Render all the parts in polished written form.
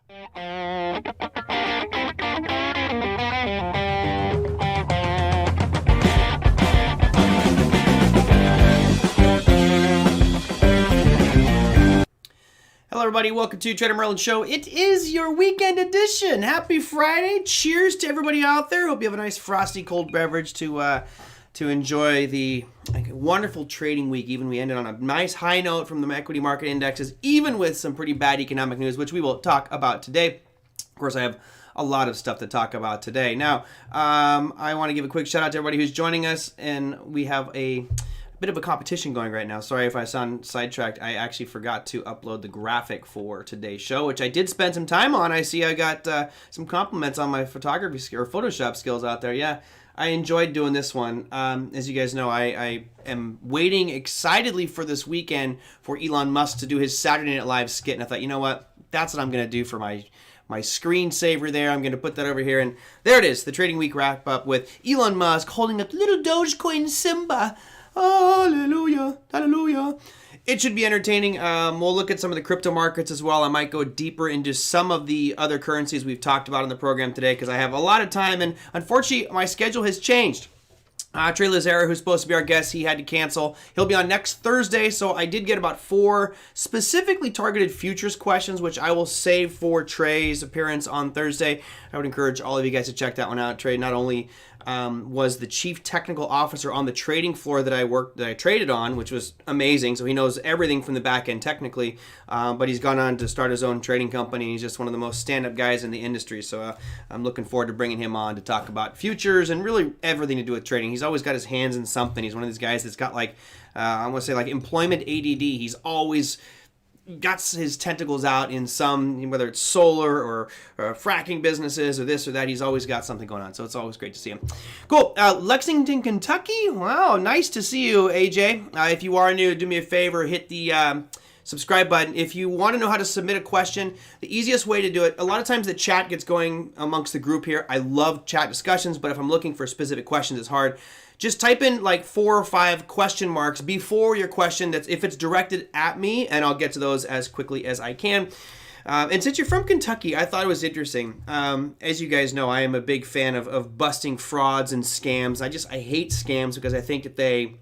Hello everybody, welcome to TraderMerlin Show. It is your weekend edition. Happy Friday. Cheers to everybody out there. Hope you have a nice frosty cold beverage to enjoy the wonderful trading week. Even we ended on a nice high note from the equity market indexes, even with some pretty bad economic news, which we will talk about today. Of course, I have a lot of stuff to talk about today. Now, I want to give a quick shout out to everybody who's joining us, and we have a bit of a competition going right now. Sorry if I sound sidetracked. I actually forgot to upload the graphic for today's show, which I did spend some time on. I see I got some compliments on my photography or Photoshop skills out there. Yeah, I enjoyed doing this one. As you guys know, I am waiting excitedly for this weekend for Elon Musk to do his Saturday Night Live skit, and I thought, you know what? That's what I'm going to do for my screensaver there. I'm going to put that over here, and there it is, the Trading Week wrap-up with Elon Musk holding up little Dogecoin Simba. Hallelujah, hallelujah. It should be entertaining. We'll look at some of the crypto markets as well. I might go deeper into some of the other currencies we've talked about in the program today because I have a lot of time, and unfortunately, my schedule has changed. Trey Lazara, who's supposed to be our guest, he had to cancel. He'll be on next Thursday, so I did get about 4 specifically targeted futures questions, which I will save for Trey's appearance on Thursday. I would encourage all of you guys to check that one out. Trey not only was the chief technical officer on the trading floor that I traded on, which was amazing. So he knows everything from the back end technically, but he's gone on to start his own trading company. He's just one of the most stand-up guys in the industry. So I'm looking forward to bringing him on to talk about futures and really everything to do with trading. He's always got his hands in something. He's one of these guys that's got I want to say employment ADD. He's always got his tentacles out in some, whether it's solar or fracking businesses or this or that. He's always got something going on, so it's always great to see him. Cool. Lexington, Kentucky. Wow, nice to see you, AJ. If you are new, do me a favor, hit the subscribe button. If you want to know how to submit a question, the easiest way to do it, a lot of times the chat gets going amongst the group here. I love chat discussions, but if I'm looking for specific questions, it's hard. Just type in 4 or 5 question marks before your question if it's directed at me, and I'll get to those as quickly as I can. And since you're from Kentucky, I thought it was interesting. As you guys know, I am a big fan of busting frauds and scams. I hate scams because I think that they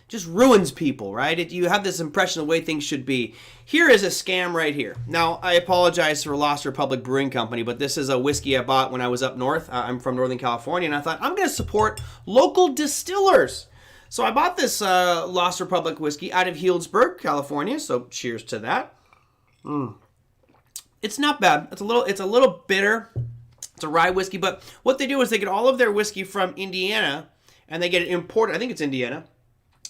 just ruins people, right? You have this impression of the way things should be. Here is a scam right here. Now, I apologize for Lost Republic Brewing Company, but this is a whiskey I bought when I was up north. I'm from Northern California, and I thought, I'm going to support local distillers. So I bought this Lost Republic whiskey out of Healdsburg, California, so cheers to that. It's not bad. It's a little bitter. It's a rye whiskey, but what they do is they get all of their whiskey from Indiana, and they get it imported. I think it's Indiana.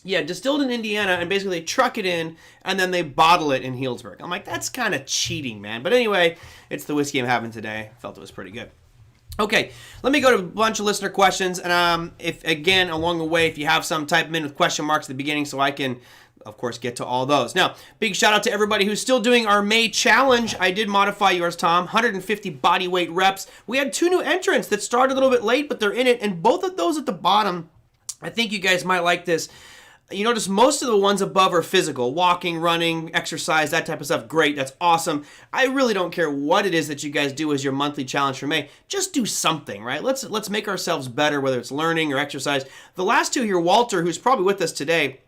Yeah, distilled in Indiana, and basically they truck it in, and then they bottle it in Healdsburg. I'm like, that's kind of cheating, man. But anyway, it's the whiskey I'm having today. Felt it was pretty good. Okay, let me go to a bunch of listener questions, and if again, along the way, if you have some, type them in with question marks at the beginning so I can, of course, get to all those. Now, big shout out to everybody who's still doing our May challenge. I did modify yours, Tom. 150 body weight reps. We had 2 new entrants that started a little bit late, but they're in it, and both of those at the bottom, I think you guys might like this. You notice most of the ones above are physical, walking, running, exercise, that type of stuff. Great, that's awesome. I really don't care what it is that you guys do as your monthly challenge for May. Just do something, right? Let's make ourselves better, whether it's learning or exercise. The last 2 here, Walter, who's probably with us today,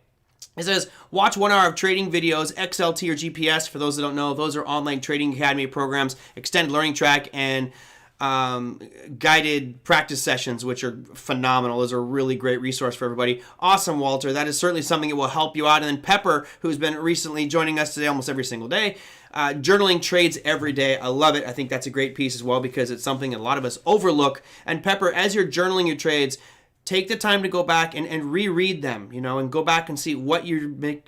it says, watch 1 hour of trading videos, XLT or GPS. For those that don't know, those are online trading academy programs, extended learning track, and guided practice sessions, which are phenomenal. Those are a really great resource for everybody. Awesome, Walter. That is certainly something that will help you out. And then Pepper, who's been recently joining us today almost every single day, journaling trades every day. I love it. I think that's a great piece as well because it's something that a lot of us overlook. And Pepper, as you're journaling your trades, take the time to go back and reread them, and go back and see what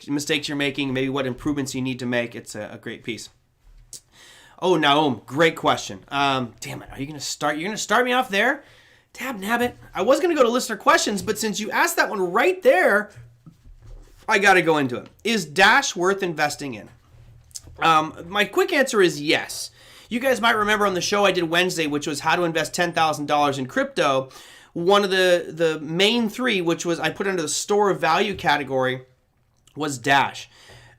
mistakes you're making, maybe what improvements you need to make. It's a great piece. Oh, Naum, great question. Damn it, are you gonna start? You're gonna start me off there? Tab nabbit. I was gonna go to listener questions, but since you asked that one right there, I gotta go into it. Is Dash worth investing in? My quick answer is yes. You guys might remember on the show I did Wednesday, which was how to invest $10,000 in crypto. One of the main 3, which was I put under the store of value category, was Dash.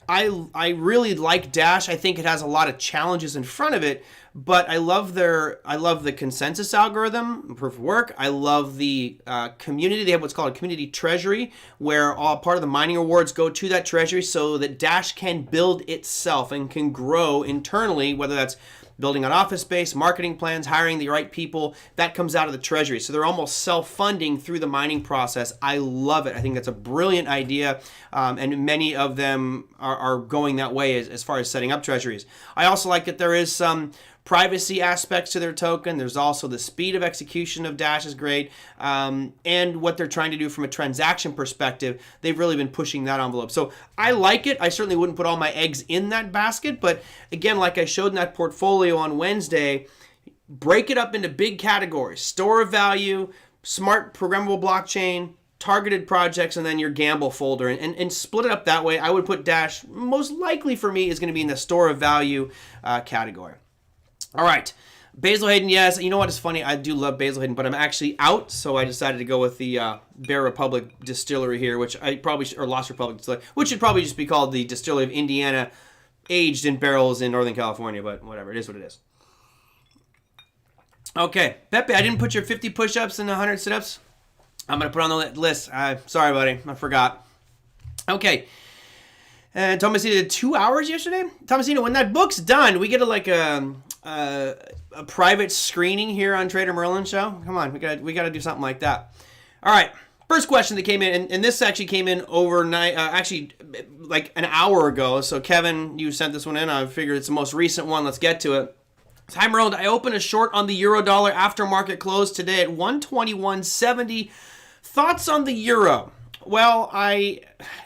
I really like Dash. I think it has a lot of challenges in front of it, but I love the consensus algorithm, proof of work. I love the community. They have what's called a community treasury, where all part of the mining rewards go to that treasury so that Dash can build itself and can grow internally, whether that's building an office space, marketing plans, hiring the right people. That comes out of the treasury. So they're almost self-funding through the mining process. I love it. I think that's a brilliant idea, and many of them are going that way as far as setting up treasuries. I also like that there is some privacy aspects to their token. There's also the speed of execution of Dash is great, and what they're trying to do from a transaction perspective, they've really been pushing that envelope. So I like it. I certainly wouldn't put all my eggs in that basket, but again, like I showed in that portfolio on Wednesday, break it up into big categories: store of value, smart programmable blockchain, targeted projects, and then your gamble folder, and split it up that way. I would put Dash, most likely for me, is going to be in the store of value category. All right, Basil Hayden, yes. You know what? It's funny. I do love Basil Hayden, but I'm actually out, so I decided to go with the Bear Republic Distillery here, which I probably or Lost Republic Distillery, which should probably just be called the Distillery of Indiana, aged in barrels in Northern California. But whatever, it is what it is. Okay, Pepe, I didn't put your 50 push-ups and 100 sit-ups. I'm gonna put on the list. Sorry, buddy, I forgot. Okay. And Thomasina did 2 hours yesterday. Thomasina, when that book's done, we get a private screening here on TraderMerlin show. Come on, we gotta do something like that. All right, first question that came in, and this actually came in overnight, actually like an hour ago. So Kevin, you sent this one in. I figured it's the most recent one. Let's get to it. Hi Merlin, I opened a short on the euro dollar after market close today at 121.70. Thoughts on the euro? Well,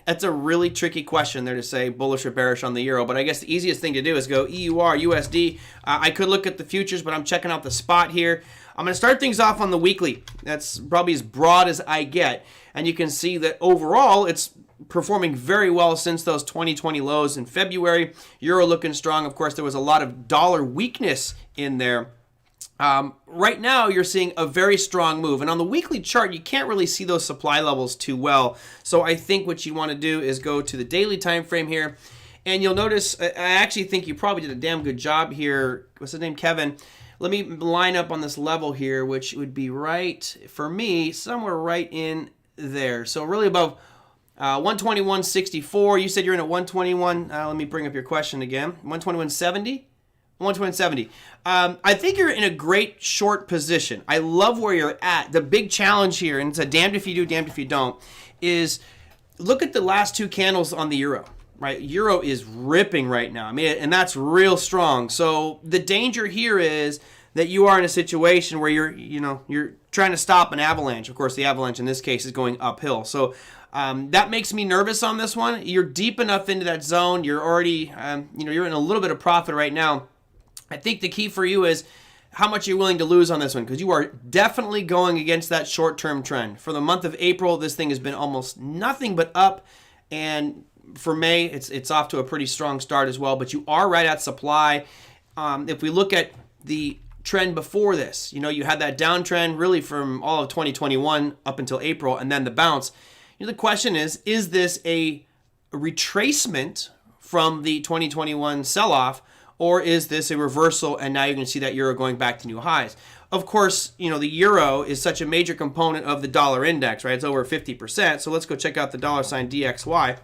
that's a really tricky question there to say bullish or bearish on the euro, but I guess the easiest thing to do is go EUR, USD. I could look at the futures, but I'm checking out the spot here. I'm going to start things off on the weekly. That's probably as broad as I get, and you can see that overall it's performing very well since those 2020 lows in February. Euro looking strong. Of course, there was a lot of dollar weakness in there. Right now, you're seeing a very strong move. And on the weekly chart, you can't really see those supply levels too well. So I think what you want to do is go to the daily time frame here. And you'll notice, I actually think you probably did a damn good job here. What's his name? Kevin. Let me line up on this level here, which would be right, for me, somewhere right in there. So really above 121.64. You said you're in at 121. Let me bring up your question again. 121.70? 121.70. I think you're in a great short position. I love where you're at. The big challenge here, and it's a damned if you do, damned if you don't, is look at the last two candles on the euro. Right, euro is ripping right now. I mean, and that's real strong. So the danger here is that you are in a situation where you're trying to stop an avalanche. Of course, the avalanche in this case is going uphill. So that makes me nervous on this one. You're deep enough into that zone. You're already, you're in a little bit of profit right now. I think the key for you is how much you're willing to lose on this one, because you are definitely going against that short-term trend. For the month of April, this thing has been almost nothing but up, and for May, it's off to a pretty strong start as well, but you are right at supply. If we look at the trend before this, you had that downtrend really from all of 2021 up until April, and then the bounce. The question is this a retracement from the 2021 sell-off, or is this a reversal, and now you're going to see that euro going back to new highs? Of course, the euro is such a major component of the dollar index, right? It's over 50%, so let's go check out the $DXY.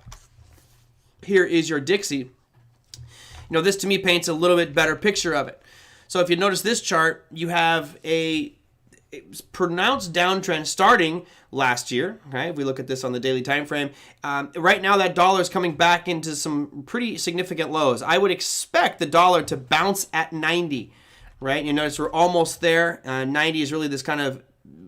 Here is your Dixie. This to me paints a little bit better picture of it. So if you notice this chart, you have a pronounced downtrend starting last year. Okay, if we look at this on the daily time frame, right now that dollar is coming back into some pretty significant lows. I would expect the dollar to bounce at 90. Right, you notice we're almost there. 90 is really this kind of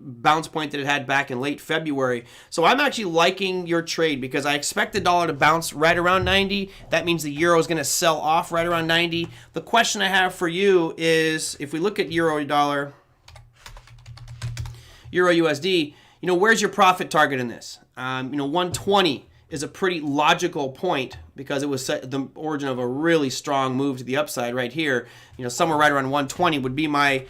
bounce point that it had back in late February. So I'm actually liking your trade because I expect the dollar to bounce right around 90. That means the euro is going to sell off right around 90. The question I have for you is, if we look at euro dollar, euro USD, where's your profit target in this? 120 is a pretty logical point because it was the origin of a really strong move to the upside right here. Somewhere right around 120 would be my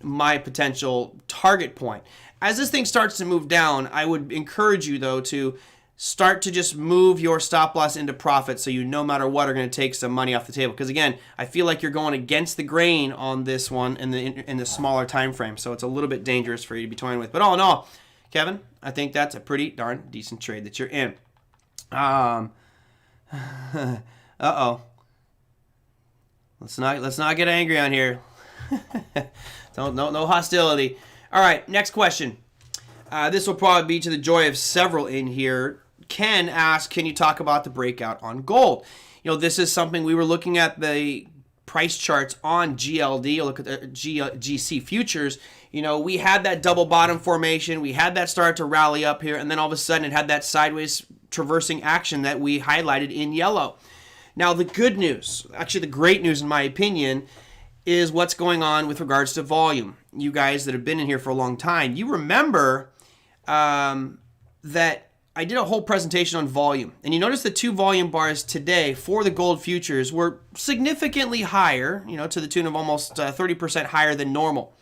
my potential target point. As this thing starts to move down, I would encourage you though to start to just move your stop loss into profit so you no matter what are going to take some money off the table. Because again, I feel like you're going against the grain on this one in the smaller time frame. So it's a little bit dangerous for you to be toying with. But all in all, Kevin, I think that's a pretty darn decent trade that you're in. Uh-oh. Let's not get angry on here. No hostility. All right, next question. This will probably be to the joy of several in here. Ken asked, can you talk about the breakout on gold? This is something we were looking at the price charts on GLD. Look at the GC futures. We had that double bottom formation. We had that start to rally up here, and then all of a sudden it had that sideways traversing action that we highlighted in yellow. Now, the good news, actually the great news in my opinion, is what's going on with regards to volume. You guys that have been in here for a long time, you remember that I did a whole presentation on volume. And you notice the two volume bars today for the gold futures were significantly higher, to the tune of almost 30% higher than normal.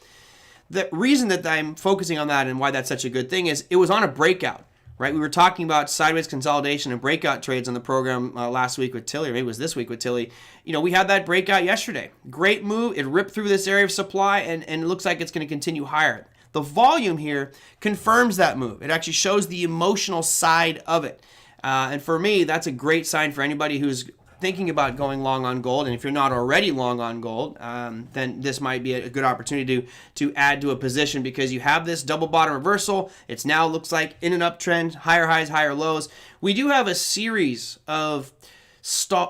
The reason that I'm focusing on that and why that's such a good thing is it was on a breakout, right? We were talking about sideways consolidation and breakout trades on the program last week with Tilly, or maybe it was this week with Tilly. We had that breakout yesterday. Great move. It ripped through this area of supply, and it looks like it's going to continue higher. The volume here confirms that move. It actually shows the emotional side of it. And for me, that's a great sign for anybody who's thinking about going long on gold. And if you're not already long on gold, then this might be a good opportunity to add to a position because you have this double bottom reversal. It's now looks like in an uptrend, higher highs, higher lows. We do have a series of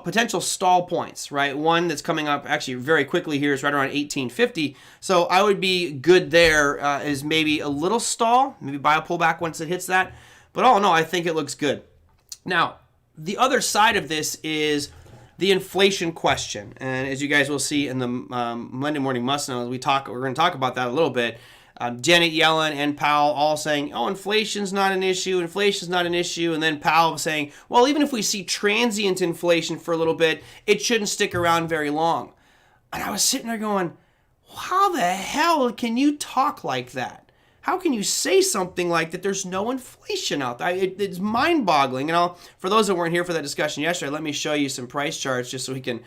potential stall points, right? One that's coming up actually very quickly here is right around 1850. So I would be good there is maybe a little stall, maybe buy a pullback once it hits that. But all in all, I think it looks good. Now, the other side of this is the inflation question. And as you guys will see in the Monday Morning Must Know, we're going to talk about that a little bit. Janet Yellen and Powell all saying, inflation's not an issue, and then Powell saying, well, even if we see transient inflation for a little bit, it shouldn't stick around very long. And I was sitting there going, how the hell can you talk like that? How can you say something like that? There's no inflation out there. It's mind-boggling. And for those that weren't here for that discussion yesterday, let me show you some price charts just so we can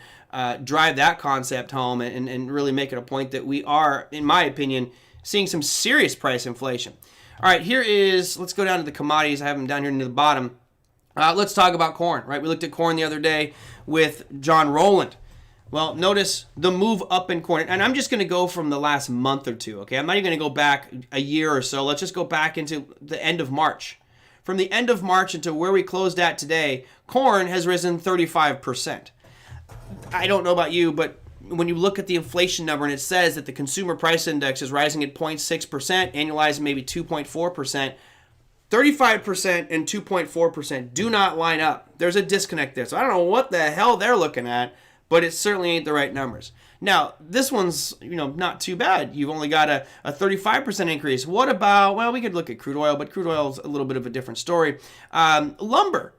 drive that concept home and really make it a point that we are, in my opinion, seeing some serious price inflation. All right, let's go down to the commodities. I have them down here near the bottom. Let's talk about corn, right? We looked at corn the other day with John Rowland. Well, notice the move up in corn. And I'm just going to go from the last month or two, okay? I'm not even going to go back a year or so. Let's just go back into the end of March. From the end of March into where we closed at today, corn has risen 35%. I don't know about you, but when you look at the inflation number and it says that the consumer price index is rising at 0.6%, annualized maybe 2.4%, 35% and 2.4% do not line up. There's a disconnect there. So I don't know what the hell they're looking at, but it certainly ain't the right numbers. Now, this one's not too bad. You've only got a 35% increase. What about, well, we could look at crude oil, but crude oil is a little bit of a different story. Lumber,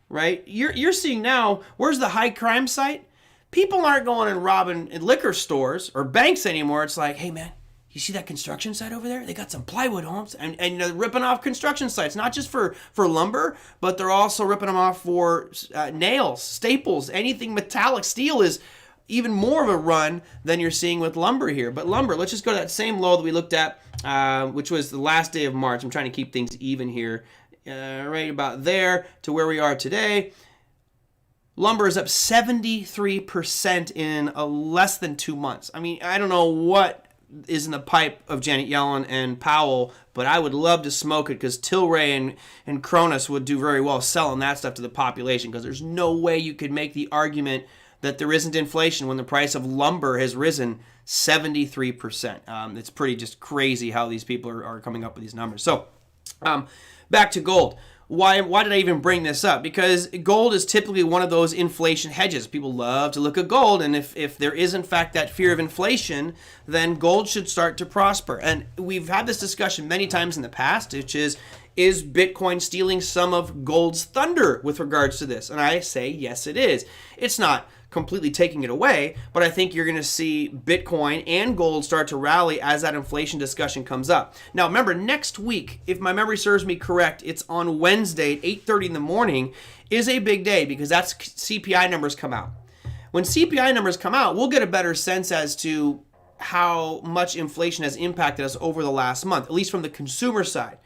right? You're seeing now, where's the high crime site? People aren't going and robbing in liquor stores or banks anymore. It's like, hey, man, you see that construction site over there? They got some plywood homes and they're ripping off construction sites, not just for lumber, but they're also ripping them off for nails, staples, anything metallic. Steel is even more of a run than you're seeing with lumber here. But lumber, let's just go to that same low that we looked at, which was the last day of March. I'm trying to keep things even here, right about there to where we are today. Lumber is up 73% in less than 2 months. I mean, I don't know what is in the pipe of Janet Yellen and Powell, but I would love to smoke it because Tilray and Cronus would do very well selling that stuff to the population because there's no way you could make the argument that there isn't inflation when the price of lumber has risen 73%. It's pretty just crazy how these people are coming up with these numbers. So back to gold. Why did I even bring this up? Because gold is typically one of those inflation hedges. People love to look at gold, and if there is in fact that fear of inflation, then gold should start to prosper. And we've had this discussion many times in the past, which is Is Bitcoin stealing some of gold's thunder with regards to this? And I say, yes, it is. It's not completely taking it away, but I think you're going to see Bitcoin and gold start to rally as that inflation discussion comes up. Now, remember, next week, if my memory serves me correct, it's on Wednesday at 8:30 in the morning, is a big day because that's CPI numbers come out. When CPI numbers come out, we'll get a better sense as to how much inflation has impacted us over the last month, at least from the consumer side.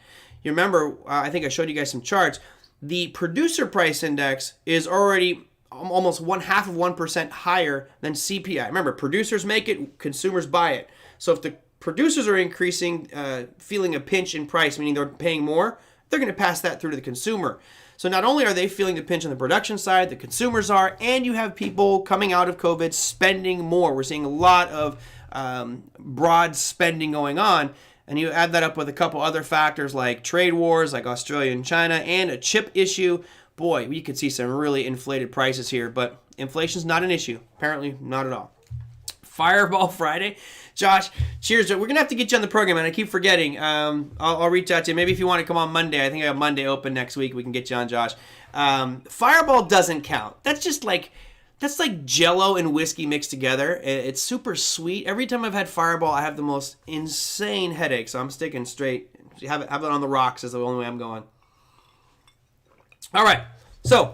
You remember, I think I showed you guys some charts. The producer price index is already almost 0.5% higher than CPI. Remember, producers make it, consumers buy it. So if the producers are increasing, feeling a pinch in price, meaning they're paying more, they're going to pass that through to the consumer. So not only are they feeling the pinch on the production side, the consumers are, and you have people coming out of COVID spending more. We're seeing a lot of broad spending going on. And you add that up with a couple other factors like trade wars, like Australia and China, and a chip issue. Boy, we could see some really inflated prices here, but inflation's not an issue. Apparently, not at all. Fireball Friday. Josh, cheers. We're going to have to get you on the program, and I keep forgetting. I'll reach out to you. Maybe if you want to come on Monday. I think I have Monday open next week. We can get you on, Josh. Fireball doesn't count. That's like Jell-O and whiskey mixed together. It's super sweet. Every time I've had Fireball, I have the most insane headache, so I'm sticking straight. Have it on the rocks is the only way I'm going. All right, so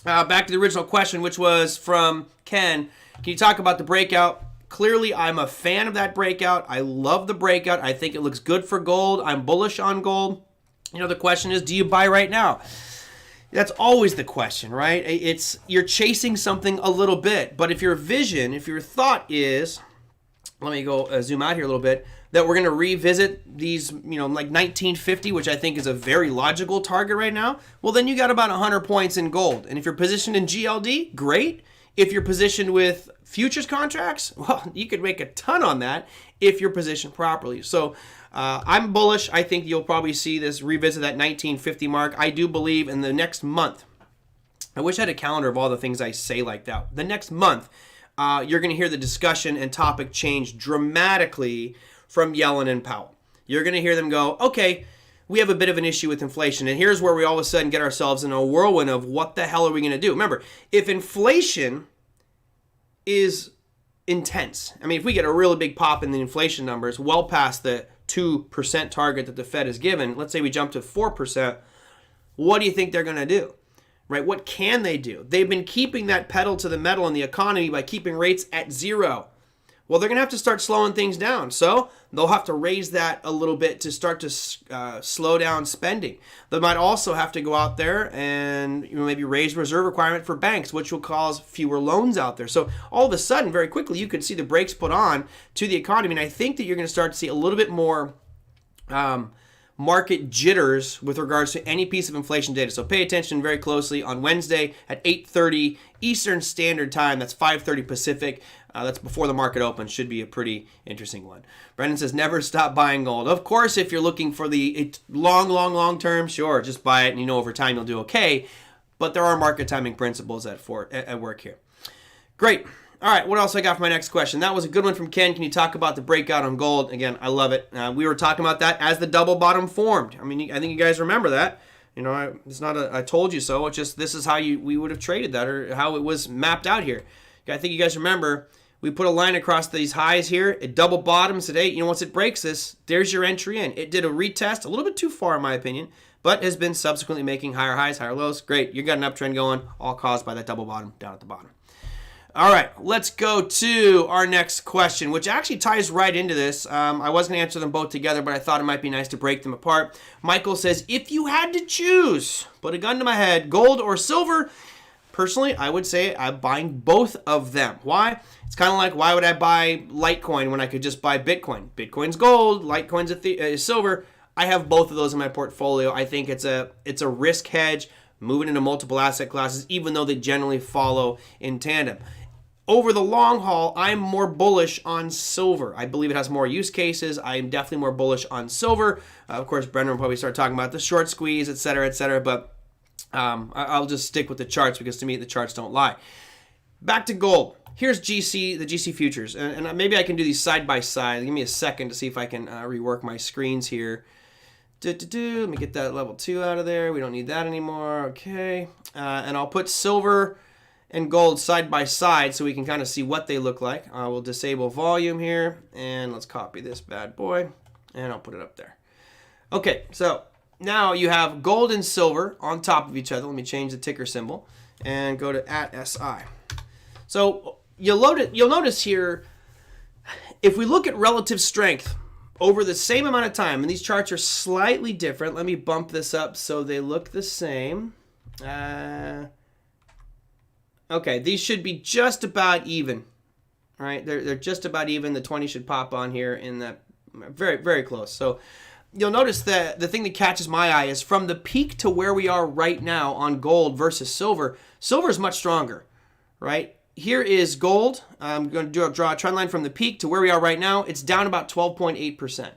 back to the original question, which was from Ken. Can you talk about the breakout? Clearly, I'm a fan of that breakout. I love the breakout. I think it looks good for gold. I'm bullish on gold. The question is, do you buy right now? That's always the question, right? You're chasing something a little bit, but if your thought is, let me go zoom out here a little bit, that we're going to revisit these, like 1950, which I think is a very logical target right now, well, then you got about 100 points in gold. And if you're positioned in GLD, great. If you're positioned with futures contracts, well, you could make a ton on that if you're positioned properly. So I'm bullish. I think you'll probably see this revisit that 1950 mark. I do believe in the next month. I wish I had a calendar of all the things I say like that. The next month, you're going to hear the discussion and topic change dramatically from Yellen and Powell. You're going to hear them go, okay, we have a bit of an issue with inflation, and here's where we all of a sudden get ourselves in a whirlwind of what the hell are we going to do? Remember, if inflation is intense, I mean, if we get a really big pop in the inflation numbers, well past the 2% target that the Fed has given, let's say we jump to 4%, what do you think they're going to do? Right? What can they do? They've been keeping that pedal to the metal in the economy by keeping rates at zero. Well, they're going to have to start slowing things down. So they'll have to raise that a little bit to start to slow down spending. They might also have to go out there and maybe raise reserve requirement for banks, which will cause fewer loans out there. So all of a sudden, very quickly, you could see the brakes put on to the economy. And I think that you're going to start to see a little bit more market jitters with regards to any piece of inflation data. So pay attention very closely on Wednesday at 8:30 Eastern Standard Time. That's 5:30 Pacific. That's before the market opens. Should be a pretty interesting one. Brendan says, never stop buying gold. Of course, if you're looking for the long term, sure, just buy it and over time you'll do okay. But there are market timing principles at work here. Great. All right, what else I got for my next question? That was a good one from Ken. Can you talk about the breakout on gold? Again, I love it. We were talking about that as the double bottom formed. I mean, I think you guys remember that. It's not a I told you so. It's just this is how we would have traded that, or how it was mapped out here. I think you guys remember we put a line across these highs here. It double bottoms at 8. Once it breaks this, there's your entry in. It did a retest, a little bit too far in my opinion, but has been subsequently making higher highs, higher lows. Great. You got an uptrend going, all caused by that double bottom down at the bottom. All right, let's go to our next question, which actually ties right into this. I was going to answer them both together, but I thought it might be nice to break them apart. Michael says, if you had to choose, put a gun to my head, gold or silver, personally, I would say I'm buying both of them. Why? It's kind of like, why would I buy Litecoin when I could just buy Bitcoin? Bitcoin's gold, Litecoin's silver. I have both of those in my portfolio. I think it's a risk hedge, moving into multiple asset classes, even though they generally follow in tandem. Over the long haul, I'm more bullish on silver. I believe it has more use cases. I'm definitely more bullish on silver. Of course, Brendan will probably start talking about the short squeeze, et cetera, but I'll just stick with the charts because to me, the charts don't lie. Back to gold. Here's the GC futures, and maybe I can do these side by side. Give me a second to see if I can rework my screens here. Let me get that level 2 out of there. We don't need that anymore. Okay. And I'll put silver and gold side by side so we can kind of see what they look like. We'll disable volume here, and let's copy this bad boy, and I'll put it up there. Okay, so now you have gold and silver on top of each other. Let me change the ticker symbol and go to @SI. So you'll notice here, if we look at relative strength over the same amount of time, and these charts are slightly different. Let me bump this up so they look the same. Okay, these should be just about even, right? They're just about even. The 20 should pop on here in that very, very close. So you'll notice that the thing that catches my eye is from the peak to where we are right now on gold versus silver. Silver is much stronger, right? Here is gold. I'm going to draw a trend line from the peak to where we are right now. It's down about 12.8%.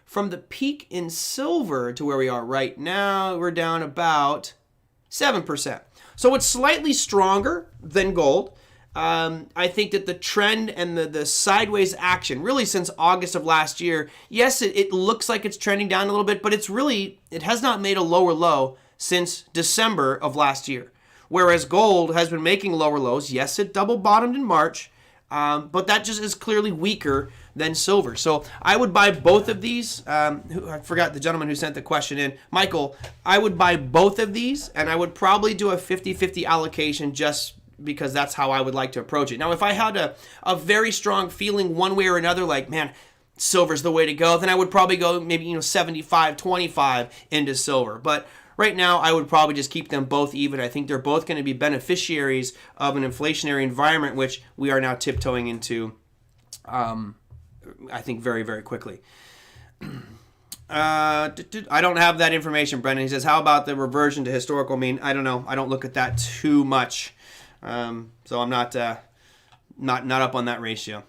From the peak in silver to where we are right now, we're down about 7%. So it's slightly stronger than gold. I think that the trend and the sideways action, really since August of last year, yes, it looks like it's trending down a little bit, but it has not made a lower low since December of last year. Whereas gold has been making lower lows. Yes, it double bottomed in March, but that just is clearly weaker than silver. So I would buy both of these. I forgot the gentleman who sent the question in. Michael, I would buy both of these, and I would probably do a 50-50 allocation just because that's how I would like to approach it. Now, if I had a very strong feeling one way or another, like, man, silver's the way to go, then I would probably go maybe 75-25 into silver. But right now, I would probably just keep them both even. I think they're both going to be beneficiaries of an inflationary environment, which we are now tiptoeing into, I think, very, very quickly. I don't have that information, Brendan. He says, how about the reversion to historical mean? I don't know. I don't look at that too much. So I'm not up on that ratio.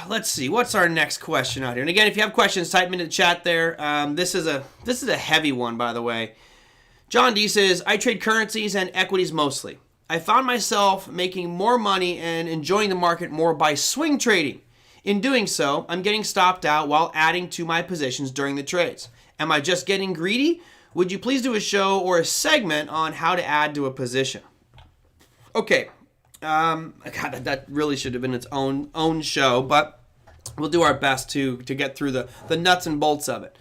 Let's see. What's our next question out here? And again, if you have questions, type them into the chat there. This is a heavy one, by the way. John D says, I trade currencies and equities mostly. I found myself making more money and enjoying the market more by swing trading. In doing so, I'm getting stopped out while adding to my positions during the trades. Am I just getting greedy? Would you please do a show or a segment on how to add to a position? Okay. God, that really should have been its own show, but we'll do our best to get through the nuts and bolts of it.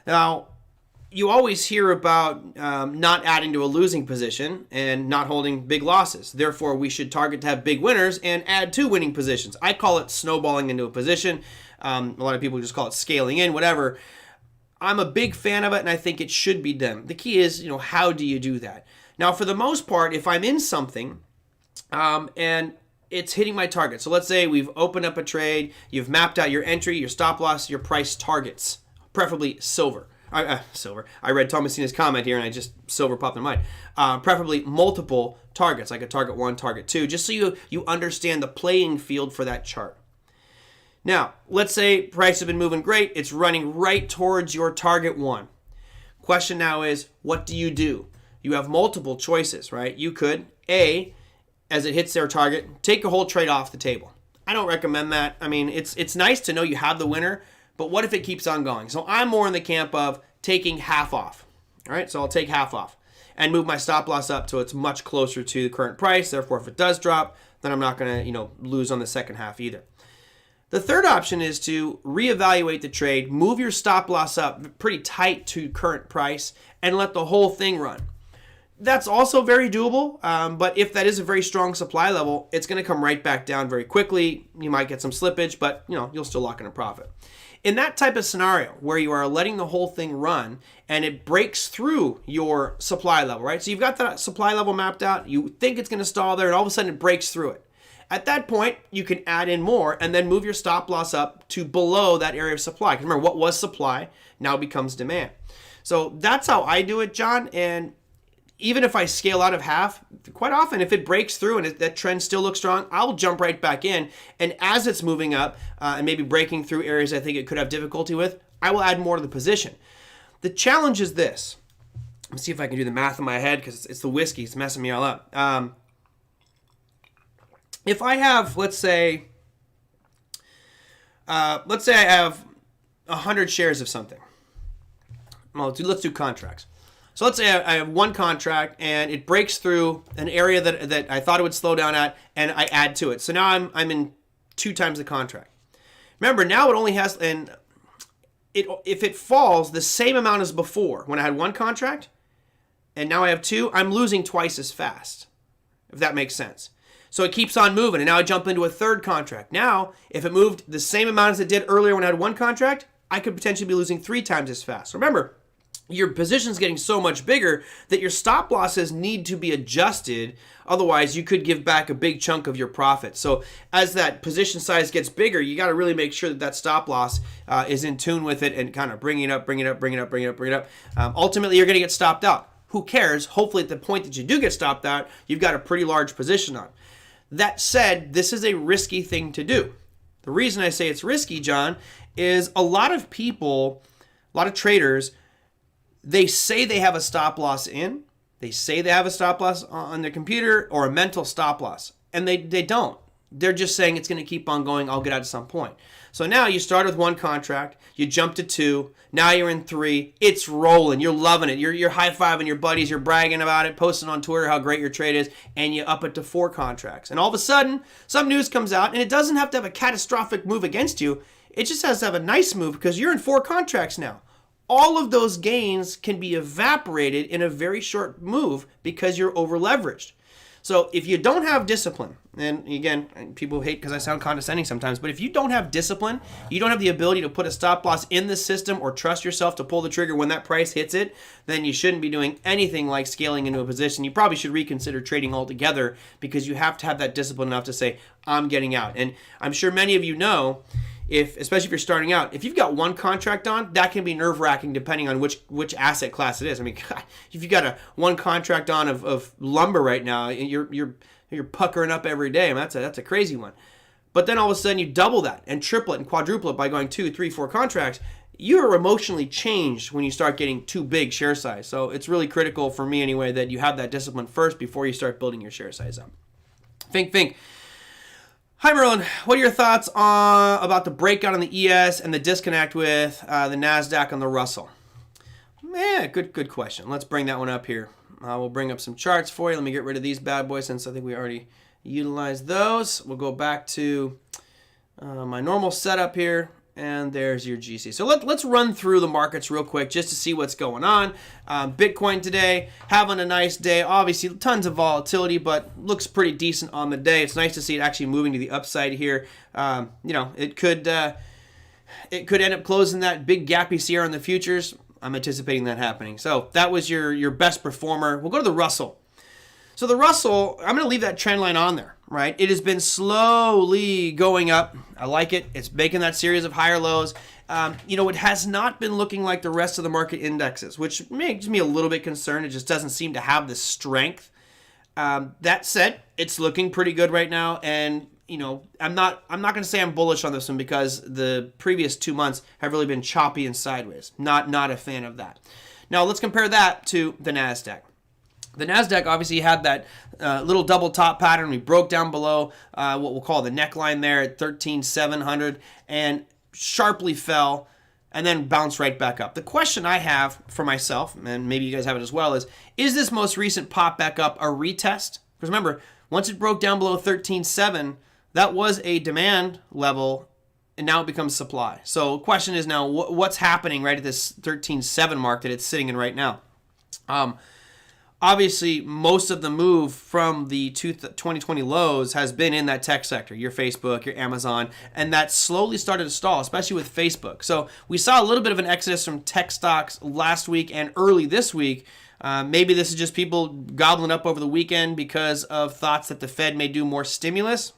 Now, you always hear about not adding to a losing position and not holding big losses. Therefore, we should target to have big winners and add to winning positions. I call it snowballing into a position. A lot of people just call it scaling in, whatever. I'm a big fan of it, and I think it should be done. The key is, how do you do that? Now, for the most part, if I'm in something and it's hitting my target. So let's say we've opened up a trade, you've mapped out your entry, your stop loss, your price targets, preferably silver. Silver. I read Thomasina's comment here, and silver popped in mind. Preferably multiple targets, like a target 1, target 2, just so you understand the playing field for that chart. Now, let's say price has been moving great. It's running right towards your target 1. Question now is, what do? You have multiple choices, right? You could, A, as it hits their target, take a whole trade off the table. I don't recommend that. I mean, it's nice to know you have the winner, but what if it keeps on going? So I'm more in the camp of taking half off. All right, so I'll take half off and move my stop loss up so it's much closer to the current price. Therefore, if it does drop, then I'm not going to, lose on the second half either. The third option is to reevaluate the trade, move your stop loss up pretty tight to current price, and let the whole thing run. That's also very doable, but if that is a very strong supply level, it's going to come right back down very quickly. You might get some slippage, but you'll still lock in a profit. In that type of scenario where you are letting the whole thing run and it breaks through your supply level, right? So you've got that supply level mapped out, you think it's going to stall there, and all of a sudden it breaks through it. At that point, you can add in more and then move your stop loss up to below that area of supply. Because remember, what was supply now becomes demand. So that's how I do it, John. And even if I scale out of half, quite often if it breaks through and that trend still looks strong, I'll jump right back in. And as it's moving up and maybe breaking through areas I think it could have difficulty with, I will add more to the position. The challenge is this. Let's see if I can do the math in my head because it's the whiskey. It's messing me all up. If I have, let's say I have 100 shares of something, well, let's do contracts. So let's say I have one contract and it breaks through an area that I thought it would slow down at, and I add to it. So now I'm in 2 times the contract. Remember, now it only has, and if it falls the same amount as before, when I had one contract, and now I have 2, I'm losing twice as fast, if that makes sense. So it keeps on moving, and now I jump into a 3rd contract. Now, if it moved the same amount as it did earlier when I had one contract, I could potentially be losing 3 times as fast. Remember, your position's getting so much bigger that your stop losses need to be adjusted. Otherwise, you could give back a big chunk of your profit. So as that position size gets bigger, you got to really make sure that stop loss is in tune with it and kind of bring it up. Ultimately, you're going to get stopped out. Who cares? Hopefully, at the point that you do get stopped out, you've got a pretty large position on. That said, this is a risky thing to do. The reason I say it's risky, John, is a lot of people, a lot of traders, they say they have a stop loss in. They say they have a stop loss on their computer or a mental stop loss. And they don't. They're just saying it's going to keep on going. I'll get out at some point. So now you start with one contract. You jump to 2. Now you're in 3. It's rolling. You're loving it. You're high-fiving your buddies. You're bragging about it, posting on Twitter how great your trade is. And you up it to 4 contracts. And all of a sudden, some news comes out. And it doesn't have to have a catastrophic move against you. It just has to have a nice move because you're in 4 contracts now. All of those gains can be evaporated in a very short move because you're over leveraged. So if you don't have discipline, and again, people hate because I sound condescending sometimes, but if you don't have discipline, you don't have the ability to put a stop loss in the system or trust yourself to pull the trigger when that price hits it, then you shouldn't be doing anything like scaling into a position. You probably should reconsider trading altogether because you have to have that discipline enough to say, I'm getting out. And I'm sure many of you know, especially if you're starting out, if you've got one contract on, that can be nerve-wracking depending on which asset class it is. I mean, God, if you've got one contract on of lumber right now, you're puckering up every day. I mean, that's a crazy one. But then all of a sudden you double that and triple it and quadruple it by going 2, 3, 4 contracts. You're emotionally changed when you start getting too big share size. So it's really critical for me anyway that you have that discipline first before you start building your share size up. Fink. Hi, Merlin. What are your thoughts about the breakout on the ES and the disconnect with the NASDAQ on the Russell? Yeah, good question. Let's bring that one up here. We'll bring up some charts for you. Let me get rid of these bad boys since I think we already utilized those. We'll go back to my normal setup here. And there's your GC. So let's run through the markets real quick just to see what's going on. Bitcoin today, having a nice day. Obviously, tons of volatility, but looks pretty decent on the day. It's nice to see it actually moving to the upside here. It could end up closing that big gap you see here on the futures. I'm anticipating that happening. So that was your best performer. We'll go to the Russell. So the Russell, I'm going to leave that trend line on there, right? It has been slowly going up. I like it. It's making that series of higher lows. It has not been looking like the rest of the market indexes, which makes me a little bit concerned. It just doesn't seem to have the strength. That said, it's looking pretty good right now. And, I'm not going to say I'm bullish on this one because the previous 2 months have really been choppy and sideways. Not a fan of that. Now, let's compare that to the NASDAQ. The NASDAQ obviously had that little double top pattern. We broke down below what we'll call the neckline there at 13,700 and sharply fell and then bounced right back up. The question I have for myself, and maybe you guys have it as well, is this most recent pop back up a retest? Because remember, once it broke down below 13,700, that was a demand level, and now it becomes supply. So the question is now, what's happening right at this 13,700 mark that it's sitting in right now? Obviously, most of the move from the 2020 lows has been in that tech sector, your Facebook, your Amazon, and that slowly started to stall, especially with Facebook. So we saw a little bit of an exodus from tech stocks last week and early this week. Maybe this is just people gobbling up over the weekend because of thoughts that the Fed may do more stimulus,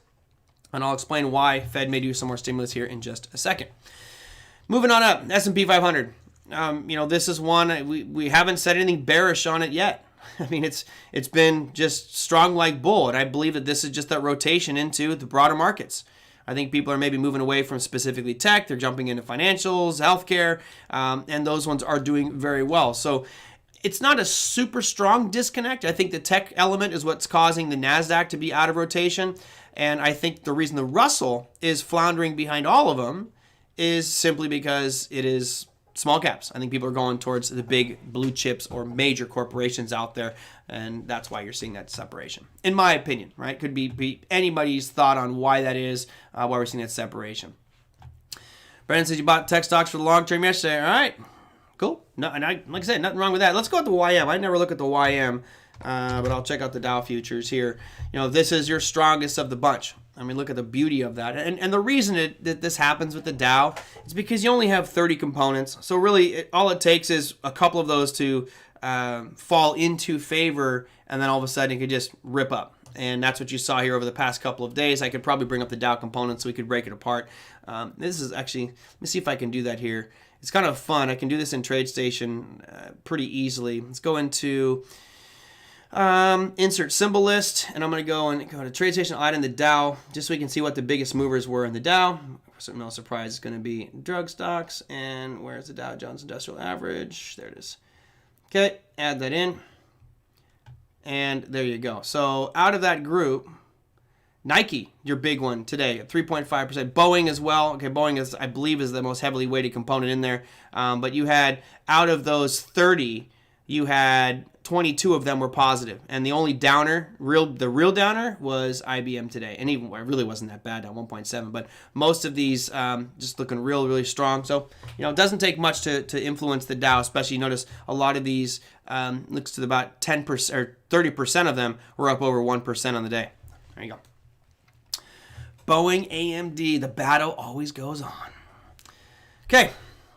and I'll explain why Fed may do some more stimulus here in just a second. Moving on up, S&P 500. This is one, we haven't said anything bearish on it yet. I mean, it's been just strong like bull, and I believe that this is just that rotation into the broader markets. I think people are maybe moving away from specifically tech. They're jumping into financials, healthcare, and those ones are doing very well. So it's not a super strong disconnect. I think the tech element is what's causing the NASDAQ to be out of rotation, and I think the reason the Russell is floundering behind all of them is simply because it is small caps. I think people are going towards the big blue chips or major corporations out there, and that's why you're seeing that separation, in my opinion, right? Could be anybody's thought on why that is, why we're seeing that separation. Brandon says you bought tech stocks for the long term yesterday. All right, cool. No, and like I said, nothing wrong with that. Let's go with the YM. I never look at the YM, but I'll check out the Dow futures here. This is your strongest of the bunch. I mean, look at the beauty of that. And the reason that this happens with the Dow is because you only have 30 components. So really, all it takes is a couple of those to fall into favor, and then all of a sudden it could just rip up. And that's what you saw here over the past couple of days. I could probably bring up the Dow components so we could break it apart. This is actually, let me see if I can do that here. It's kind of fun. I can do this in TradeStation pretty easily. Let's go into insert symbol list, and I'm going to go to TradeStation, add in the Dow, just so we can see what the biggest movers were in the Dow. No surprise, it's going to be drug stocks, and where's the Dow Jones Industrial Average? There it is. Okay, add that in, and there you go. So out of that group, Nike, your big one today, at 3.5%. Boeing as well. Okay, Boeing is, I believe, is the most heavily weighted component in there. But you had, out of those 30, you had 22 of them were positive, and the only downer, the real downer, was IBM today, and even it really wasn't that bad at 1.7. But most of these just looking really strong. So it doesn't take much to influence the Dow, especially. You notice a lot of these looks to about 10% or 30% of them were up over 1% on the day. There you go. Boeing, AMD, the battle always goes on. Okay,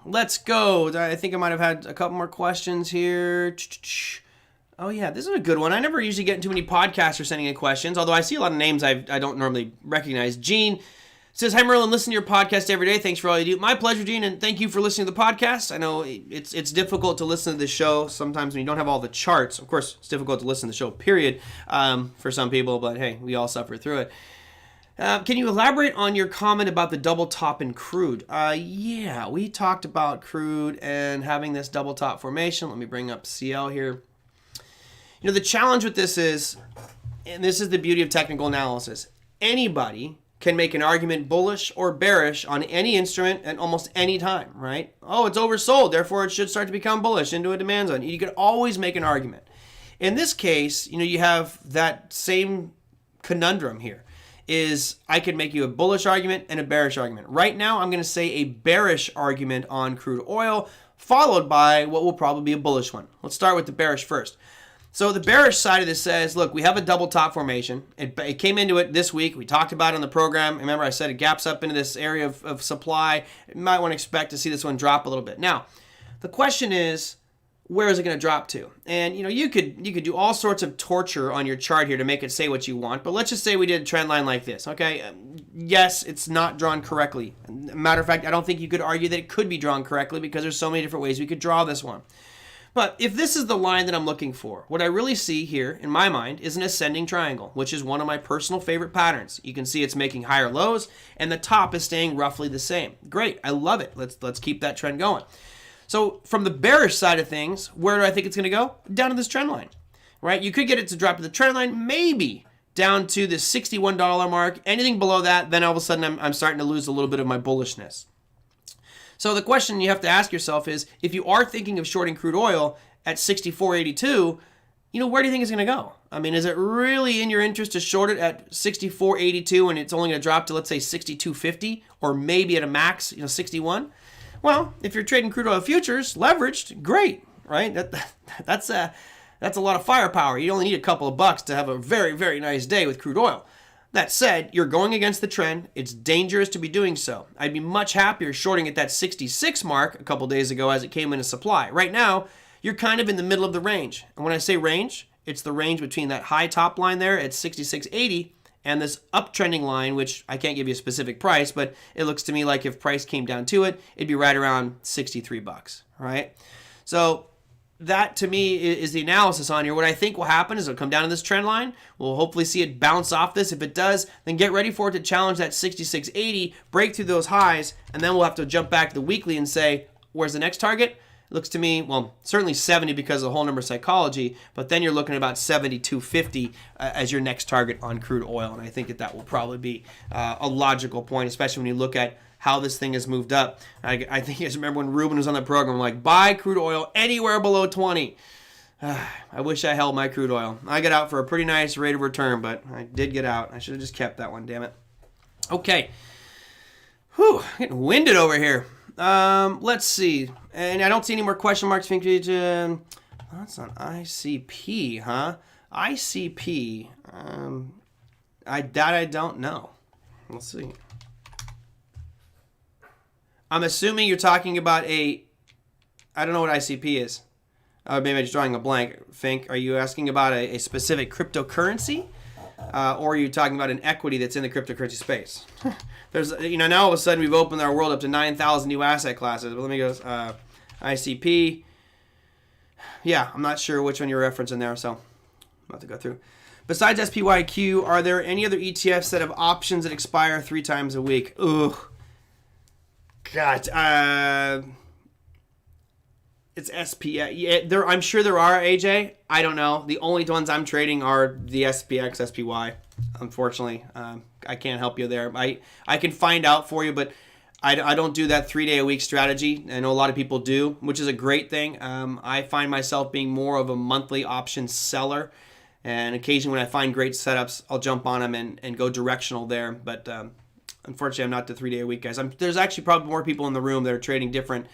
let's go. I think I might have had a couple more questions here. Oh, yeah, this is a good one. I never usually get too many podcasters sending in questions, although I see a lot of names I don't normally recognize. Gene says, hi, Merlin, listen to your podcast every day. Thanks for all you do. My pleasure, Gene, and thank you for listening to the podcast. I know it's difficult to listen to the show sometimes when you don't have all the charts. Of course, it's difficult to listen to the show, period, for some people, but hey, we all suffer through it. Can you elaborate on your comment about the double top in Crude? Yeah, we talked about Crude and having this double top formation. Let me bring up CL here. The challenge with this is, and this is the beauty of technical analysis, anybody can make an argument bullish or bearish on any instrument at almost any time, right? Oh, it's oversold, therefore it should start to become bullish into a demand zone. You can always make an argument. In this case, you have that same conundrum here. Is I could make you a bullish argument and a bearish argument. Right now, I'm going to say a bearish argument on crude oil, followed by what will probably be a bullish one. Let's start with the bearish first. So the bearish side of this says, look, we have a double top formation. It came into it this week. We talked about it on the program. Remember, I said it gaps up into this area of supply. You might want to expect to see this one drop a little bit. Now, the question is, where is it going to drop to? And you could do all sorts of torture on your chart here to make it say what you want, but let's just say we did a trend line like this, okay? Yes, it's not drawn correctly. Matter of fact, I don't think you could argue that it could be drawn correctly because there's so many different ways we could draw this one. But if this is the line that I'm looking for, what I really see here, in my mind, is an ascending triangle, which is one of my personal favorite patterns. You can see it's making higher lows, and the top is staying roughly the same. Great, I love it. Let's keep that trend going. So from the bearish side of things, where do I think it's going to go? Down to this trend line, right? You could get it to drop to the trend line, maybe down to the $61 mark. Anything below that, then all of a sudden I'm starting to lose a little bit of my bullishness. So the question you have to ask yourself is, if you are thinking of shorting crude oil at 64.82, where do you think it's going to go? I mean, is it really in your interest to short it at 64.82 and it's only going to drop to, let's say, 62.50 or maybe at a max, 61? Well, if you're trading crude oil futures, leveraged, great, right? That's a lot of firepower. You only need a couple of bucks to have a very, very nice day with crude oil. That said, you're going against the trend. It's dangerous to be doing so. I'd be much happier shorting at that 66 mark a couple days ago as it came into supply. Right now, you're kind of in the middle of the range. And when I say range, it's the range between that high top line there at 66.80 and this uptrending line, which I can't give you a specific price, but it looks to me like if price came down to it, it'd be right around 63 bucks, right? So that to me is the analysis on here. What I think will happen is it'll come down to this trend line. We'll hopefully see it bounce off this. If it does, then get ready for it to challenge that 66.80, break through those highs, and then we'll have to jump back to the weekly and say, where's the next target? It looks to me, well, certainly 70 because of the whole number psychology, but then you're looking at about 72.50 as your next target on crude oil, and I think that will probably be a logical point, especially when you look at how this thing has moved up. I think you guys remember when Ruben was on the program, like, buy crude oil anywhere below 20. I wish I held my crude oil. I got out for a pretty nice rate of return, but I did get out. I should have just kept that one, damn it. Okay. Whew, getting winded over here. Let's see. And I don't see any more question marks. That's on ICP, huh? ICP. I don't know. Let's see. I'm assuming you're talking about I don't know what ICP is. Maybe I'm just drawing a blank. Fink, are you asking about a specific cryptocurrency? Or are you talking about an equity that's in the cryptocurrency space? There's, now all of a sudden we've opened our world up to 9,000 new asset classes. But let me go, ICP. Yeah, I'm not sure which one you're referencing there, so I'm about to go through. Besides SPYQ, are there any other ETFs that have options that expire 3 times a week? Ugh. God. It's SPX. Yeah, I'm sure there are, AJ. I don't know. The only ones I'm trading are the SPX, SPY. Unfortunately, I can't help you there. I can find out for you, but I don't do that 3-day-a-week strategy. I know a lot of people do, which is a great thing. I find myself being more of a monthly option seller. And occasionally when I find great setups, I'll jump on them and go directional there. But unfortunately, I'm not the 3-day-a-week guys. There's actually probably more people in the room that are trading different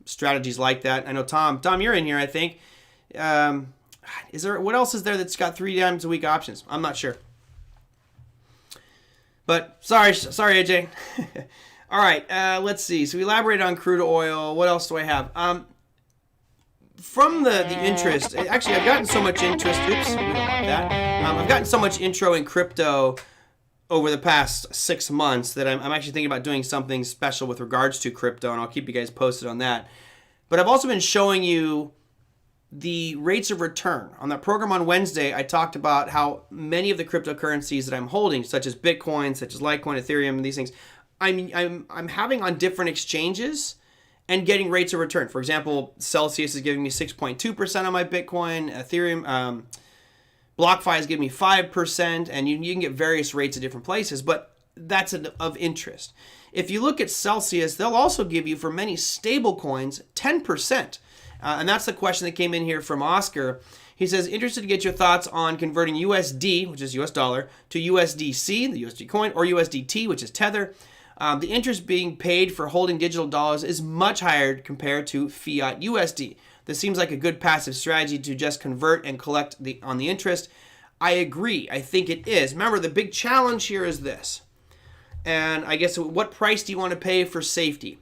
strategies like that. I know Tom, you're in here, I think. What else is there that's got 3 times a week options? I'm not sure. But sorry, AJ. All right, let's see. So we elaborated on crude oil. What else do I have? From the interest, actually, I've gotten so much interest. Oops, we don't want that. I've gotten so much intro in crypto over the past 6 months that I'm actually thinking about doing something special with regards to crypto, and I'll keep you guys posted on that. But I've also been showing you the rates of return. On that program on Wednesday, I talked about how many of the cryptocurrencies that I'm holding, such as Bitcoin, such as Litecoin, Ethereum, and these things, I'm having on different exchanges and getting rates of return. For example, Celsius is giving me 6.2% on my Bitcoin, Ethereum, BlockFi is giving me 5%, and you can get various rates at different places, but that's of interest. If you look at Celsius, they'll also give you, for many stable coins, 10%. And that's the question that came in here from Oscar. He says, interested to get your thoughts on converting USD, which is US dollar, to USDC, the USD coin, or USDT, which is Tether. The interest being paid for holding digital dollars is much higher compared to fiat USD. This seems like a good passive strategy to just convert and collect on the interest. I agree. I think it is. Remember, the big challenge here is this. And I guess, what price do you want to pay for safety?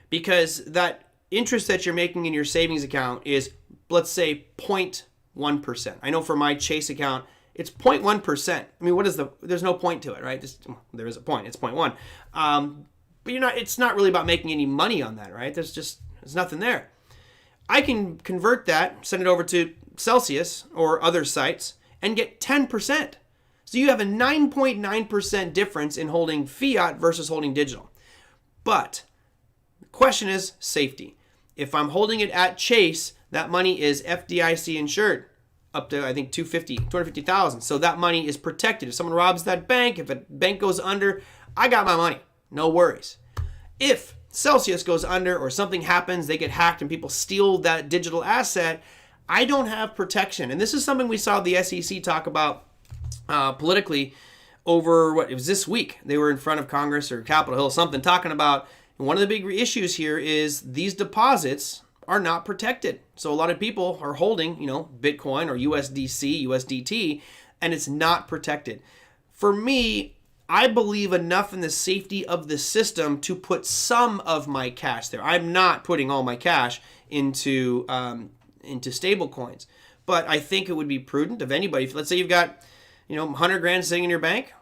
Because that interest that you're making in your savings account is, let's say, 0.1%. I know for my Chase account, it's 0.1%. I mean, there's no point to it, right? There is a point. It's 0.1. But it's not really about making any money on that, right? There's nothing there. I can convert that, send it over to Celsius or other sites, and get 10%. So you have a 9.9% difference in holding fiat versus holding digital. But the question is safety. If I'm holding it at Chase, that money is FDIC insured up to, I think, $250,000. So that money is protected. If someone robs that bank, if a bank goes under, I got my money. No worries. If Celsius goes under or something happens, they get hacked and people steal that digital asset, I don't have protection. And this is something we saw the SEC talk about politically over, it was this week. They were in front of Congress or Capitol Hill, something, talking about, and one of the big issues here is these deposits are not protected. So a lot of people are holding, Bitcoin or USDC, USDT, and it's not protected. For me, I believe enough in the safety of the system to put some of my cash there. I'm not putting all my cash into stable coins, but I think it would be prudent of anybody. If, let's say you've got, 100 grand sitting in your bank,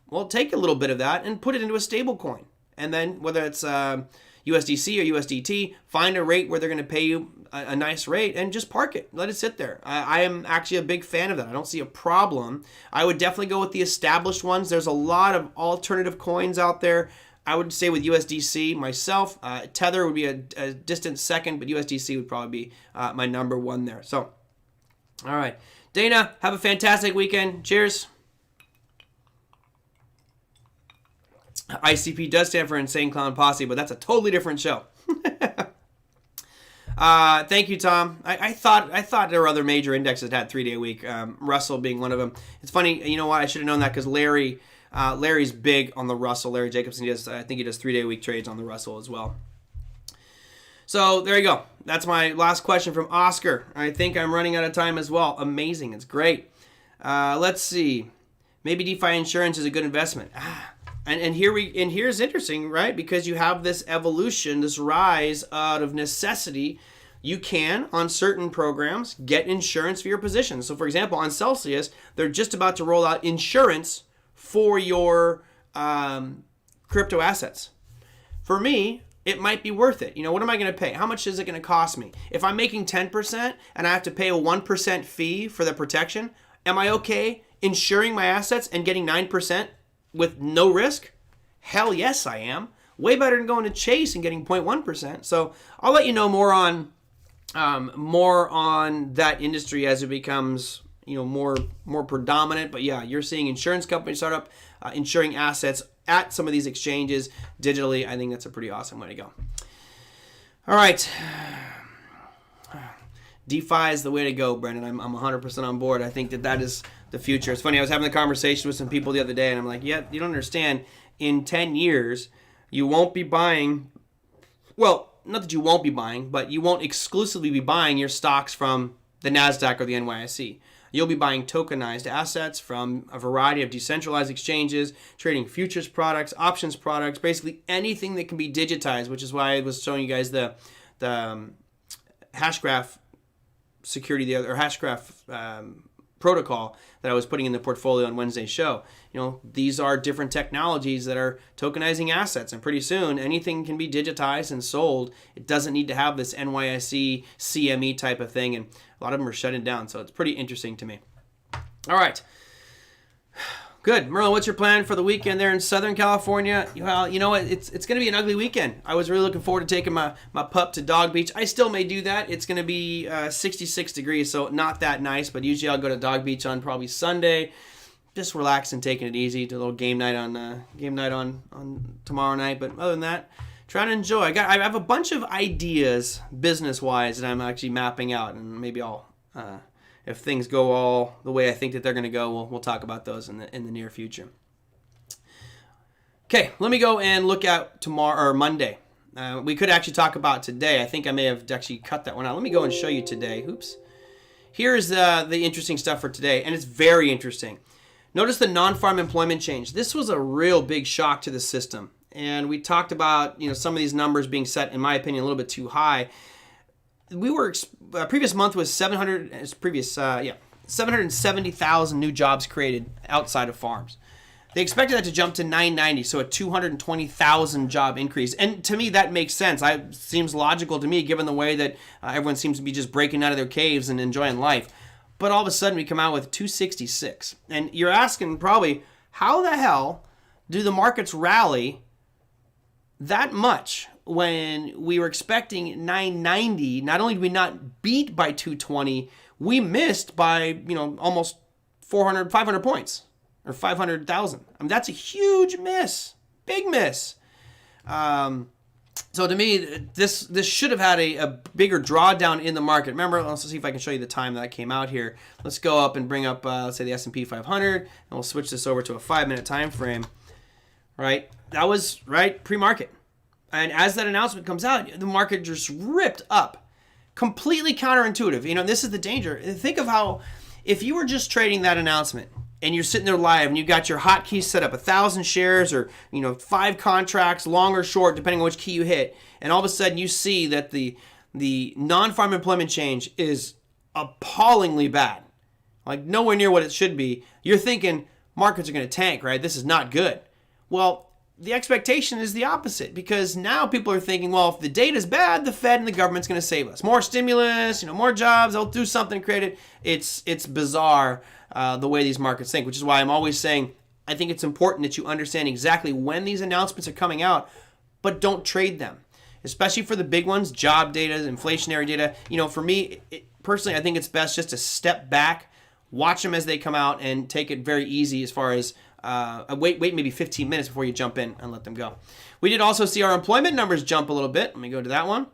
well, take a little bit of that and put it into a stable coin. And then whether it's USDC or USDT, find a rate where they're going to pay you a nice rate and just park it. Let it sit there. I am actually a big fan of that. I don't see a problem. I would definitely go with the established ones. There's a lot of alternative coins out there. I would say with USDC myself, Tether would be a distant second, but USDC would probably be my number one there. So, all right. Dana, have a fantastic weekend. Cheers. ICP does stand for Insane Clown Posse, but that's a totally different show. Thank you, Tom. I thought there were other major indexes that had 3-day week. Russell being one of them. It's funny, you know what? I should have known that because Larry's big on the Russell. Larry Jacobson, I think he does 3-day week trades on the Russell as well. So there you go. That's my last question from Oscar. I think I'm running out of time as well. Amazing. It's great. Let's see. Maybe DeFi insurance is a good investment. And here's interesting, right? Because you have this evolution, this rise out of necessity. You can, on certain programs, get insurance for your position. So, for example, on Celsius, they're just about to roll out insurance for your crypto assets. For me, it might be worth it. You know, what am I going to pay? How much is it going to cost me? If I'm making 10% and I have to pay a 1% fee for the protection, am I okay insuring my assets and getting 9% with no risk? Hell yes, I am. Way better than going to Chase and getting 0.1%. So I'll let you know more on that industry as it becomes, you know, more predominant. But yeah, you're seeing insurance companies start up insuring assets at some of these exchanges digitally. I think that's a pretty awesome way to go. All right. DeFi is the way to go, Brendan. I'm 100% on board. I think that is the future. It's funny, I was having a conversation with some people the other day, and I'm like, yeah, you don't understand. In 10 years, you won't be buying, well, not that you won't be buying, but you won't exclusively be buying your stocks from the NASDAQ or the NYSE. You'll be buying tokenized assets from a variety of decentralized exchanges, trading futures products, options products, basically anything that can be digitized, which is why I was showing you guys the Hashgraph security, or Hashgraph protocol that I was putting in the portfolio on Wednesday's show. You know, these are different technologies that are tokenizing assets, and pretty soon anything can be digitized and sold. It doesn't need to have this NYSE CME type of thing, and a lot of them are shutting down, so it's pretty interesting to me. All right. Good. Merlin, what's your plan for the weekend there in Southern California? Well, you know what? It's going to be an ugly weekend. I was really looking forward to taking my pup to Dog Beach. I still may do that. It's going to be 66 degrees, so not that nice, but usually I'll go to Dog Beach on probably Sunday. Just relaxing, taking it easy. Do a little game night on tomorrow night. But other than that, trying to enjoy. I have a bunch of ideas business-wise that I'm actually mapping out, and maybe I'll if things go all the way I think that they're going to go, we'll talk about those in the near future. Okay, let me go and look at tomorrow or Monday. We could actually talk about today. I think I may have actually cut that one out. Let me go and show you today. Oops. Here's the interesting stuff for today, and it's very interesting. Notice the non-farm employment change. This was a real big shock to the system. And we talked about, you know, some of these numbers being set, in my opinion, a little bit too high. We were previous month was 770,000 new jobs created outside of farms. They expected that to jump to 990, so a 220,000 job increase. And to me, that makes sense. It seems logical to me, given the way that everyone seems to be just breaking out of their caves and enjoying life. But all of a sudden, we come out with 266. And you're asking probably, how the hell do the markets rally that much when we were expecting 990? Not only did we not beat by 220, we missed by, you know, almost 500 points or 500,000. I mean, that's a huge miss, big miss. So to me, this should have had a bigger drawdown in the market. Remember, let's see if I can show you the time that came out here. Let's go up and bring up, let's say, the S&P 500, and we'll switch this over to a 5-minute time frame. Right, that was right pre-market. And as that announcement comes out, the market just ripped up. Completely counterintuitive. You know, this is the danger. Think of how, if you were just trading that announcement and you're sitting there live and you got your hotkeys set up, 1,000 shares or, you know, 5 contracts, long or short, depending on which key you hit, and all of a sudden you see that the non-farm employment change is appallingly bad, like nowhere near what it should be, you're thinking markets are going to tank, right? This is not good. Well, the expectation is the opposite, because now people are thinking, well, if the data is bad, the Fed and the government's going to save us. More stimulus, you know, more jobs, they'll do something to create it. It's bizarre the way these markets think, which is why I'm always saying I think it's important that you understand exactly when these announcements are coming out, but don't trade them, especially for the big ones, job data, inflationary data. You know, for me, personally, I think it's best just to step back, watch them as they come out and take it very easy as far as wait maybe 15 minutes before you jump in and let them go. We did also see our employment numbers jump a little bit. Let me go to that one.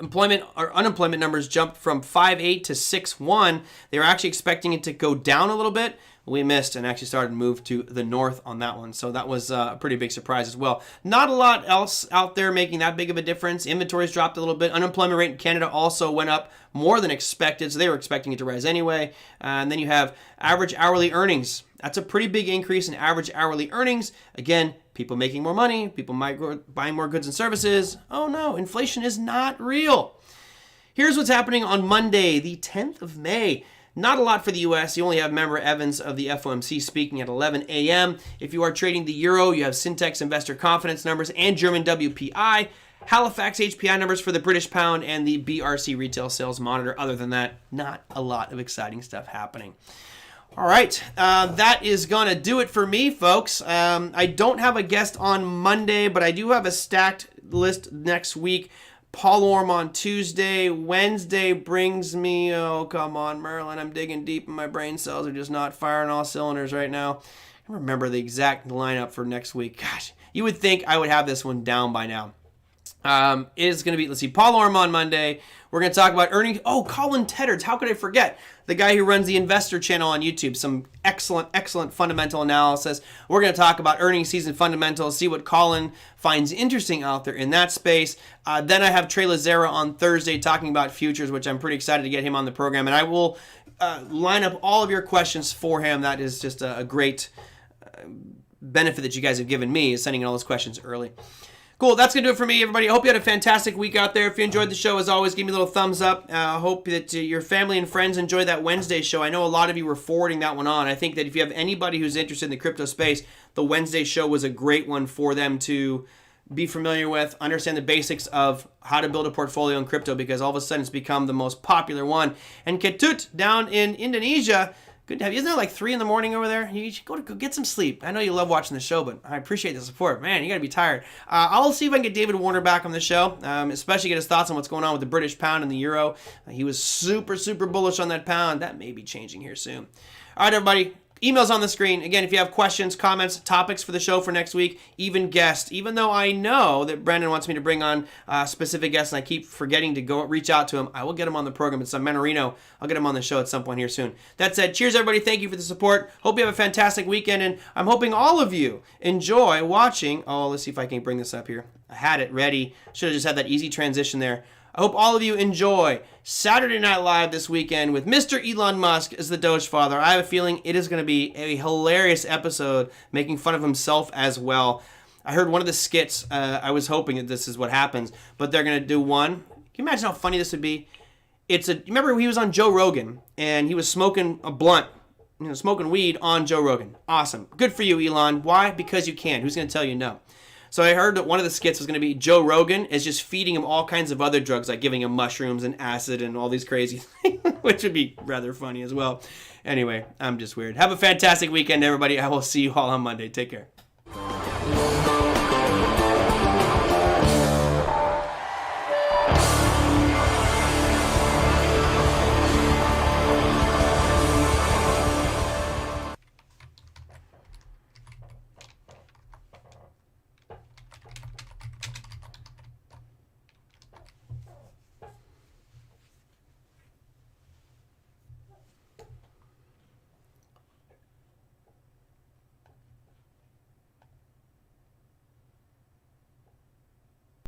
Employment or unemployment numbers jumped from 5.8 to 6.1. They were actually expecting it to go down a little bit. We missed and actually started to move to the north on that one. So that was a pretty big surprise as well. Not a lot else out there making that big of a difference. Inventories dropped a little bit. Unemployment rate in Canada also went up more than expected. So they were expecting it to rise anyway. And then you have average hourly earnings. That's a pretty big increase in average hourly earnings. Again, people making more money, people buying more goods and services. Oh no, inflation is not real. Here's what's happening on Monday, the 10th of May. Not a lot for the U.S. You only have Member Evans of the FOMC speaking at 11 a.m. If you are trading the euro, you have Syntex investor confidence numbers and German WPI, Halifax HPI numbers for the British pound, and the BRC retail sales monitor. Other than that, not a lot of exciting stuff happening. All right, that is going to do it for me, folks. I don't have a guest on Monday, but I do have a stacked list next week. Paul Orm on Tuesday. Wednesday brings me, oh, come on, Merlin. I'm digging deep and my brain cells are just not firing all cylinders right now. I remember the exact lineup for next week. Gosh, you would think I would have this one down by now. It is going to be, let's see, Paul Orm on Monday. We're going to talk about earnings. Oh, Colin Teddards. How could I forget? The guy who runs the Investor channel on YouTube. Some excellent fundamental analysis. We're going to talk about earnings season fundamentals, see what Colin finds interesting out there in that space. Then I have Trey Lazera on Thursday talking about futures, which I'm pretty excited to get him on the program. And I will line up all of your questions for him. That is just a great benefit that you guys have given me, is sending in all those questions early. Cool, that's going to do it for me, everybody. I hope you had a fantastic week out there. If you enjoyed the show, as always, give me a little thumbs up. I hope that your family and friends enjoyed that Wednesday show. I know a lot of you were forwarding that one on. I think that if you have anybody who's interested in the crypto space, the Wednesday show was a great one for them to be familiar with, understand the basics of how to build a portfolio in crypto, because all of a sudden it's become the most popular one. And Ketut down in Indonesia, good to have you. Isn't it like 3 in the morning over there? You should go get some sleep. I know you love watching the show, but I appreciate the support. Man, you got to be tired. I'll see if I can get David Warner back on the show, especially get his thoughts on what's going on with the British pound and the euro. He was super bullish on that pound. That may be changing here soon. All right, everybody. Emails on the screen. Again, if you have questions, comments, topics for the show for next week, even guests, even though I know that Brandon wants me to bring on specific guests and I keep forgetting to go reach out to him, I will get him on the program. It's Menorino. I'll get him on the show at some point here soon. That said, cheers, everybody. Thank you for the support. Hope you have a fantastic weekend, and I'm hoping all of you enjoy watching. Oh, let's see if I can bring this up here. I had it ready. Should have just had that easy transition there. I hope all of you enjoy Saturday Night Live this weekend with Mr. Elon Musk as the Doge Father. I have a feeling it is going to be a hilarious episode, making fun of himself as well. I heard one of the skits. I was hoping that this is what happens, but they're going to do one. Can you imagine how funny this would be? Remember he was on Joe Rogan, and he was smoking a blunt, smoking weed on Joe Rogan. Awesome. Good for you, Elon. Why? Because you can. Who's going to tell you no? So I heard that one of the skits was going to be Joe Rogan is just feeding him all kinds of other drugs, like giving him mushrooms and acid and all these crazy things, which would be rather funny as well. Anyway, I'm just weird. Have a fantastic weekend, everybody. I will see you all on Monday. Take care.